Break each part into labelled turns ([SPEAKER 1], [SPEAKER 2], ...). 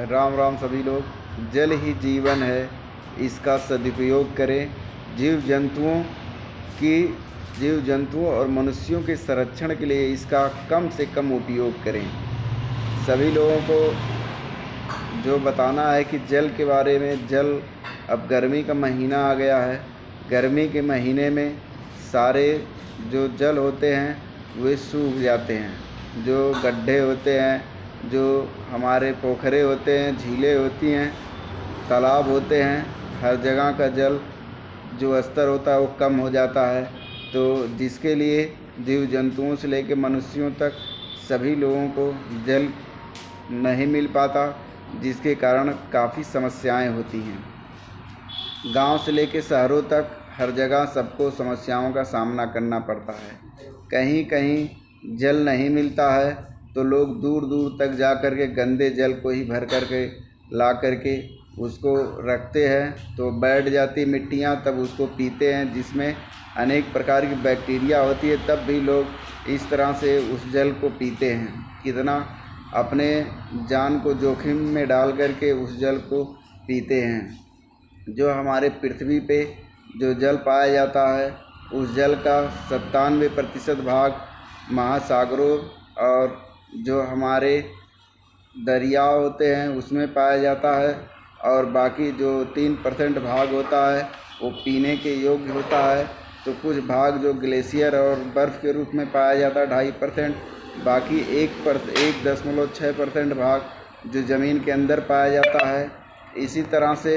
[SPEAKER 1] राम राम सभी लोग। जल ही जीवन है, इसका सदुपयोग करें। जीव जंतुओं और मनुष्यों के संरक्षण के लिए इसका कम से कम उपयोग करें। सभी लोगों को जो बताना है कि जल के बारे में, जल अब गर्मी का महीना आ गया है। गर्मी के महीने में सारे जो जल होते हैं वे सूख जाते हैं। जो गड्ढे होते हैं, जो हमारे पोखरे होते हैं, झीलें होती हैं, तालाब होते हैं, हर जगह का जल जो स्तर होता है वो कम हो जाता है। तो जिसके लिए जीव जंतुओं से लेकर मनुष्यों तक सभी लोगों को जल नहीं मिल पाता, जिसके कारण काफ़ी समस्याएं होती हैं। गांव से लेकर शहरों तक हर जगह सबको समस्याओं का सामना करना पड़ता है। कहीं कहीं जल नहीं मिलता है तो लोग दूर दूर तक जा कर के गंदे जल को ही भर कर के ला कर के उसको रखते हैं, तो बैठ जाती मिट्टियाँ, तब उसको पीते हैं, जिसमें अनेक प्रकार की बैक्टीरिया होती है। तब भी लोग इस तरह से उस जल को पीते हैं। कितना अपने जान को जोखिम में डाल कर के उस जल को पीते हैं। जो हमारे पृथ्वी पे जो जल पाया जाता है, उस जल का 97% भाग महासागरों और जो हमारे दरिया होते हैं उसमें पाया जाता है, और बाकी जो 3% भाग होता है वो पीने के योग्य होता है। तो कुछ भाग जो ग्लेशियर और बर्फ़ के रूप में पाया जाता है 2.5%, बाकी 1.6% भाग जो ज़मीन के अंदर पाया जाता है। इसी तरह से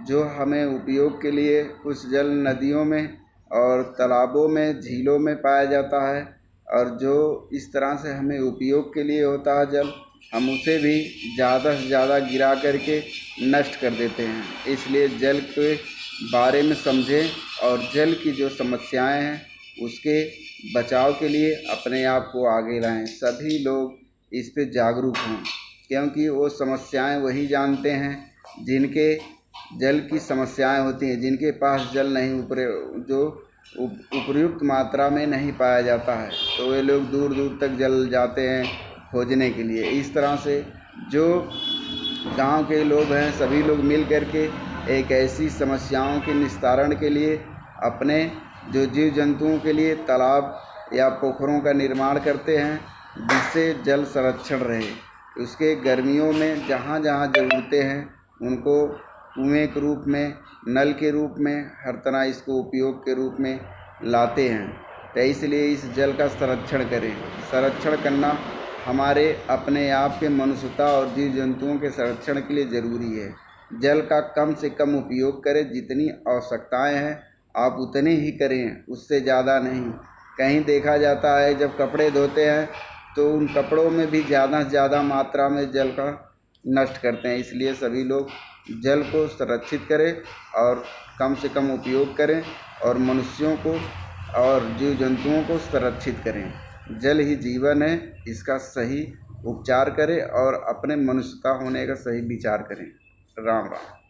[SPEAKER 1] जो हमें उपयोग के लिए कुछ जल नदियों में और तालाबों में, झीलों में पाया जाता है, और जो इस तरह से हमें उपयोग के लिए होता है जल, हम उसे भी ज़्यादा से ज़्यादा गिरा करके नष्ट कर देते हैं। इसलिए जल के बारे में समझें और जल की जो समस्याएं हैं उसके बचाव के लिए अपने आप को आगे लाएं। सभी लोग इस पे जागरूक हों, क्योंकि वो समस्याएं वही जानते हैं जिनके जल की समस्याएं होती हैं, जिनके पास जल नहीं उपयुक्त मात्रा में नहीं पाया जाता है, तो वे लोग दूर दूर तक जल जाते हैं खोजने के लिए। इस तरह से जो गांव के लोग हैं सभी लोग मिल कर के एक ऐसी समस्याओं के निस्तारण के लिए अपने जो जीव जंतुओं के लिए तालाब या पोखरों का निर्माण करते हैं, जिससे जल संरक्षण रहे। उसके गर्मियों में जहाँ जहाँ ज़रूरतें हैं उनको कुएं के रूप में, नल के रूप में, हर तरह इसको उपयोग के रूप में लाते हैं। तो इसलिए इस जल का संरक्षण करें। संरक्षण करना हमारे अपने आप के मनुष्यता और जीव जंतुओं के संरक्षण के लिए ज़रूरी है। जल का कम से कम उपयोग करें। जितनी आवश्यकताएं हैं आप उतनी ही करें, उससे ज़्यादा नहीं। कहीं देखा जाता है जब कपड़े धोते हैं तो उन कपड़ों में भी ज़्यादा से ज़्यादा मात्रा में जल का नष्ट करते हैं। इसलिए सभी लोग जल को संरक्षित करें और कम से कम उपयोग करें, और मनुष्यों को और जीव जंतुओं को संरक्षित करें। जल ही जीवन है, इसका सही उपचार करें और अपने मनुष्यता होने का सही विचार करें। राम राम।